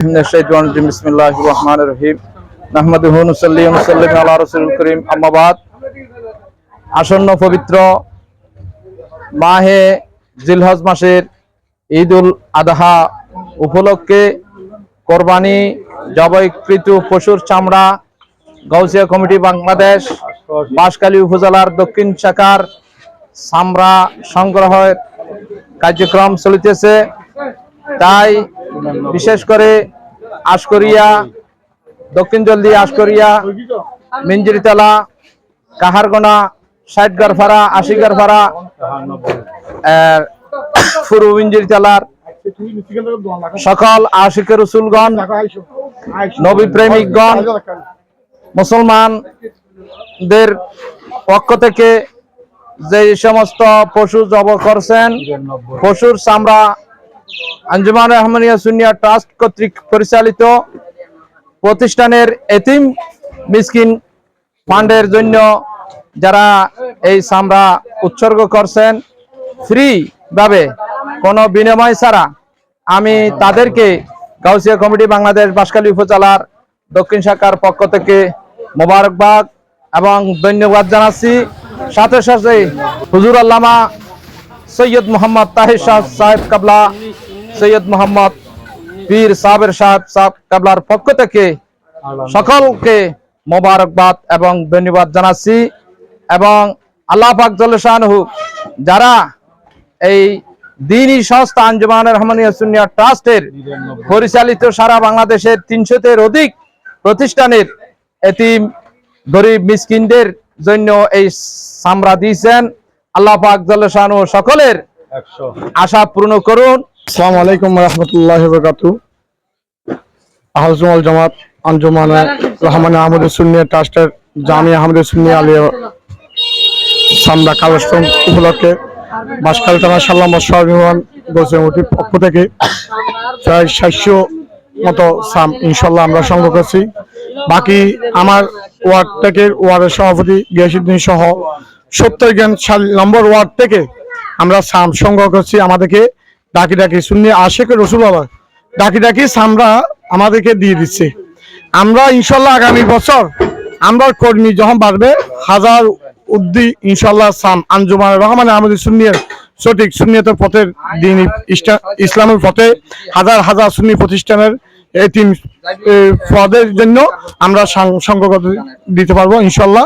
बिस्मिल्लाहिर रहमानिर रहीम नहमदुहु व नुसल्ली व नुसल्लिमु अला रसूलिल करीम अम्मा बाद আসন্ন পবিত্র মাহে জিলহজ মাসের ঈদুল আযহা উপলক্ষে কোরবানি জবাইকৃত পশুর চামড়া গাউসিয়া কমিটি বাংলাদেশ বাঁশখালী উপজেলার দক্ষিণ শাখার চামড়া সংগ্রহের কার্যক্রম চলিতেছে। তাই বিশেষ করে আশকরিয়া, দক্ষিণ জলদি আশকরিয়া, মিঞ্জিরিতলা, কাহারগোনা, ৬০ গারফাড়া, ৮০ গারফাড়া, পূর্ব মিঞ্জিরিতলার সকল আশিকে রসুলগণ, নবী প্রেমিকগণ, মুসলমানদের পক্ষ থেকে যে সমস্ত পশু জবাই করছেন, পশুর চামড়া আঞ্জুমান রহমানিয়া সুন্নিয়া ট্রাস্ট কর্তৃক পরিচালিত প্রতিষ্ঠানের এতিম মিসকিন ফান্ডের জন্য যারা এই চামড়া উৎসর্গ করছেন ফ্রি ভাবে, কোনো বিনিময় ছাড়া, আমি তাদেরকে গাউসিয়া কমিটি বাংলাদেশ বাঁশখালী উপজেলার দক্ষিণ শাখার পক্ষ থেকে মোবারকবাদ এবং ধন্যবাদ জানাচ্ছি। সাথে সাথে হুজুর আল্লামা সৈয়দ মোহাম্মদ তাহির শাহ সাহেব কাবলা, সৈয়দ মোহাম্মদ পীর সাবের সাহেব কাবলার পক্ষ থেকে সকলকে মোবারকবাদ এবং ধন্যবাদ জানাচ্ছি। এবং আল্লাহ পাক জাল্লে শাআনহু যারা এই দ্বীনি সংস্থা আঞ্জুমান রহমানিয়া সুন্নিয়া ট্রাস্টের পরিচালিত সারা বাংলাদেশের ৩০০-এর অধিক প্রতিষ্ঠানের এতিম গরিব মিসকিনদের জন্য এই চামড়া দিয়েছেন, আল্লাহ পাক জাল্লে শাআনহু সকলের আশা পূর্ণ করুন। আসসালামু আলাইকুম ওয়া রাহমাতুল্লাহি ওয়া বারাকাতুহু। আহলে সুন্নাত জামাত আঞ্জুমান রহমানিয়া আহমদিয়া সুন্নিয়া ট্রাস্টের জামিয়া আহমদিয়া সুন্নিয়া আলিয়া চামড়া কালেকশন উপলক্ষে বাঁশখালী থানা সাল্লাম সর্বনিম্ন গাউসিয়া কমিটির পক্ষ থেকে প্রায় ৭০০ মতো সাম ইনশাল্লাহ আমরা সংগ্রহ করছি। বাকি আমার ওয়ার্ড থেকে ওয়ার্ডের সভাপতি গিয়াসউদ্দিন সহ ৭০ নম্বর ওয়ার্ড থেকে আমরা সাম সংগ্রহ করছি। আমাদেরকে ডাকি ডাকি সুন্নি আশিকে রসুলুল্লাহ ডাকি ডাকি সামরা আমাদেরকে দিয়ে দিচ্ছে। আমরা ইনশাল্লাহ আগামী বছর আমরা কর্মী যখন বাড়বে হাজার উদ্দি ইনশাল্লাহ সাম আঞ্জুমান রহমানিয়া আহমদিয়া সুন্নিয়ার সঠিক সুন্নিয়তের পথের দ্বীনি ইসলামের পথে হাজার হাজার সুন্নি প্রতিষ্ঠানের এতিম পদের জন্য আমরা সংগ্রহ দিতে পারবো ইনশাল্লাহ।